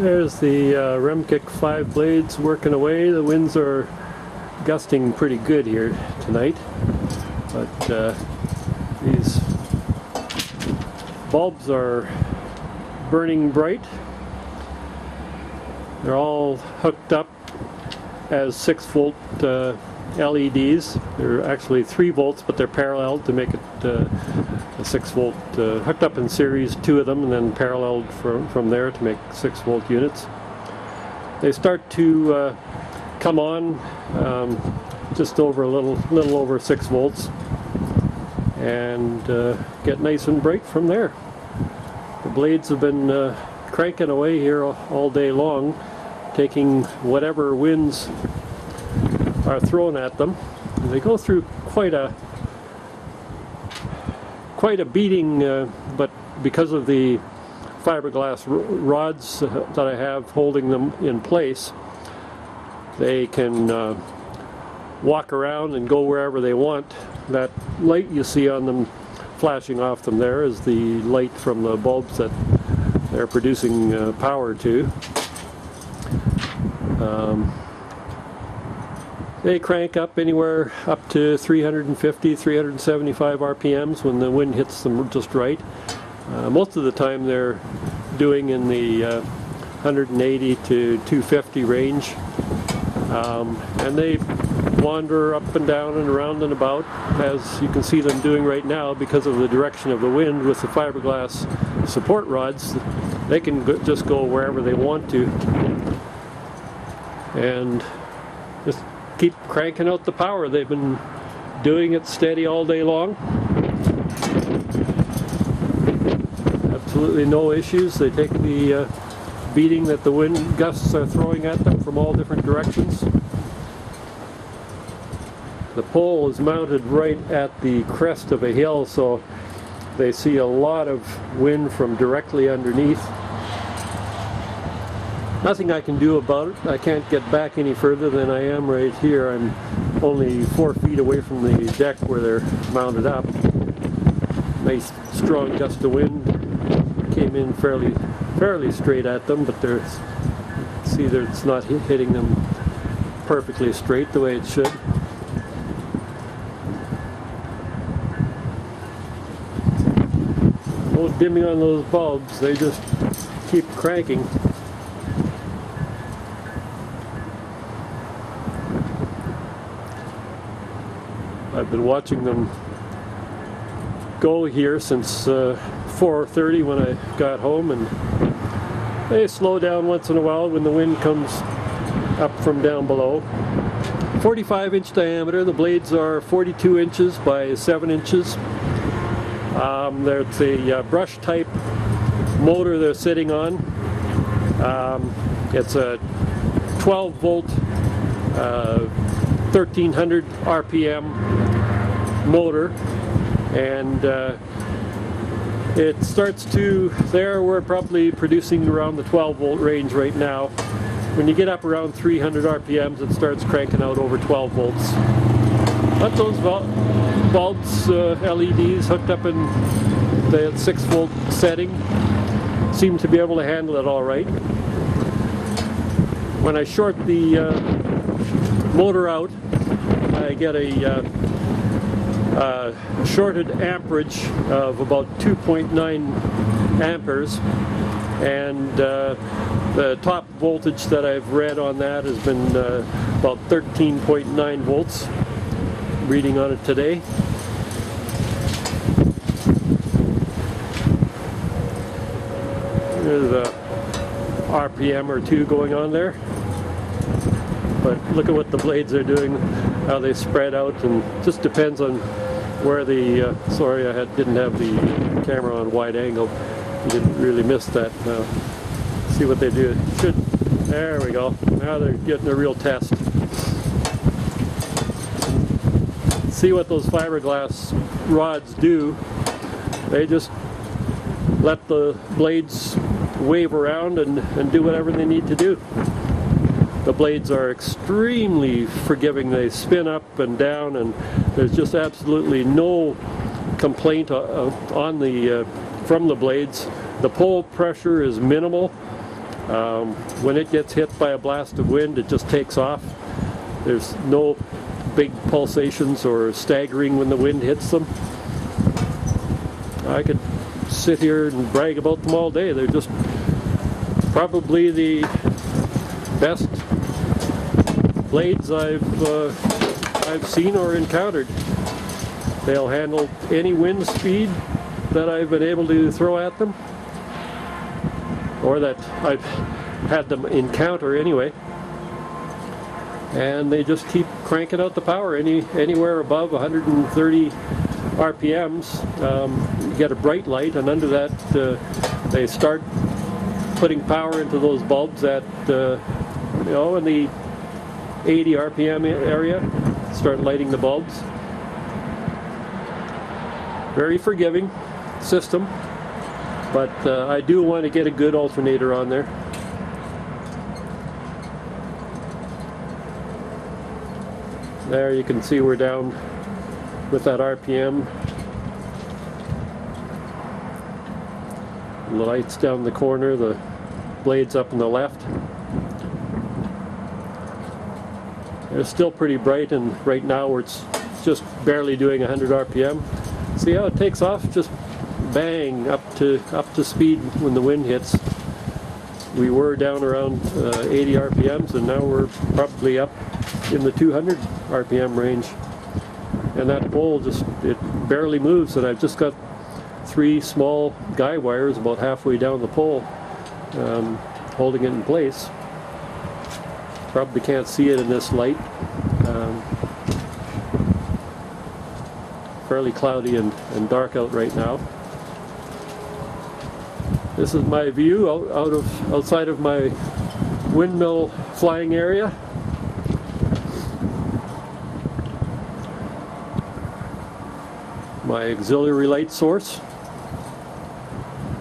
There's the remkick5 blades working away. The winds are gusting pretty good here tonight, but these bulbs are burning bright. They're all hooked up as 6-volt LEDs. They're actually 3 volts, but they're paralleled to make it a 6-volt, hooked up in series, 2 of them, and then paralleled from there to make 6-volt units. They start to come on just over a little over 6 volts and get nice and bright from there. The blades have been cranking away here all day long, taking whatever winds are thrown at them. They go through quite a beating, but because of the fiberglass rods that I have holding them in place, they can walk around and go wherever they want. That light you see on them flashing off them there is the light from the bulbs that they're producing power to. They crank up anywhere up to 350, 375 RPMs when the wind hits them just right. Most of the time they're doing in the 180 to 250 range. And they wander up and down and around and about, as you can see them doing right now because of the direction of the wind with the fiberglass support rods. They can just go wherever they want to and just keep cranking out the power. They've been doing it steady all day long. Absolutely no issues. They take the beating that the wind gusts are throwing at them from all different directions. The pole is mounted right at the crest of a hill, so they see a lot of wind from directly underneath. Nothing I can do about it. I can't get back any further than I am right here. I'm only 4 feet away from the deck where they're mounted up. Nice strong gust of wind came in fairly straight at them, but see that it's not hitting them perfectly straight the way it should. No dimming on those bulbs, they just keep cranking. I've been watching them go here since 4:30 when I got home, and they slow down once in a while when the wind comes up from down below. 45-inch diameter. The blades are 42 inches by 7 inches. There's a brush type motor they're sitting on. It's a 12-volt 1300 RPM motor, and it starts to, we're probably producing around the 12-volt range right now. When you get up around 300 RPMs, it starts cranking out over 12 volts. But those bulbs, LEDs hooked up in the 6-volt setting, seem to be able to handle it all right. When I short the motor out, I get a shorted amperage of about 2.9 amperes, and the top voltage that I've read on that has been about 13.9 volts, reading on it today. There's a RPM or 2 going on there. But look at what the blades are doing, how they spread out, and just depends on where the, sorry I didn't have the camera on wide angle. You didn't really miss that. Now, see what they do. There we go. Now they're getting a real test. See what those fiberglass rods do. They just let the blades wave around and do whatever they need to do. The blades are extremely forgiving. They spin up and down, and there's just absolutely no complaint on the from the blades. The pole pressure is minimal. When it gets hit by a blast of wind, it just takes off. There's no big pulsations or staggering when the wind hits them. I could sit here and brag about them all day. They're just probably the best blades I've seen or encountered. They'll handle any wind speed that I've been able to throw at them, or that I've had them encounter anyway. And they just keep cranking out the power anywhere above 130 RPMs. You get a bright light, and under that they start putting power into those bulbs at in the 80 RPM area. Start lighting the bulbs. Very forgiving system, but I do want to get a good alternator on there. There you can see we're down with that RPM. The lights down the corner, the blades up on the left. They're still pretty bright, and right now it's just barely doing 100 RPM. See how it takes off? Just bang, up to speed when the wind hits. We were down around 80 RPMs, and now we're probably up in the 200 RPM range. And that pole it barely moves, and I've just got 3 small guy wires about halfway down the pole holding it in place. Probably can't see it in this light. Fairly cloudy and dark out right now. This is my view outside of my windmill flying area. My auxiliary light source.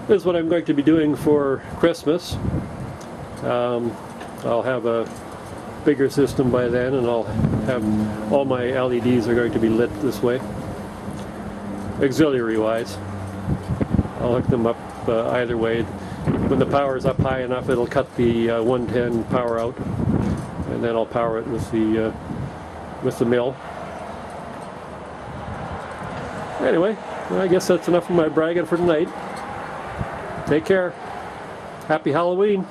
This is what I'm going to be doing for Christmas. I'll have a bigger system by then, and I'll have all my LEDs are going to be lit this way. Auxiliary wise, I'll hook them up either way. When the power is up high enough, it'll cut the 110 power out, and then I'll power it with the mill. Anyway, I guess that's enough of my bragging for tonight. Take care. Happy Halloween.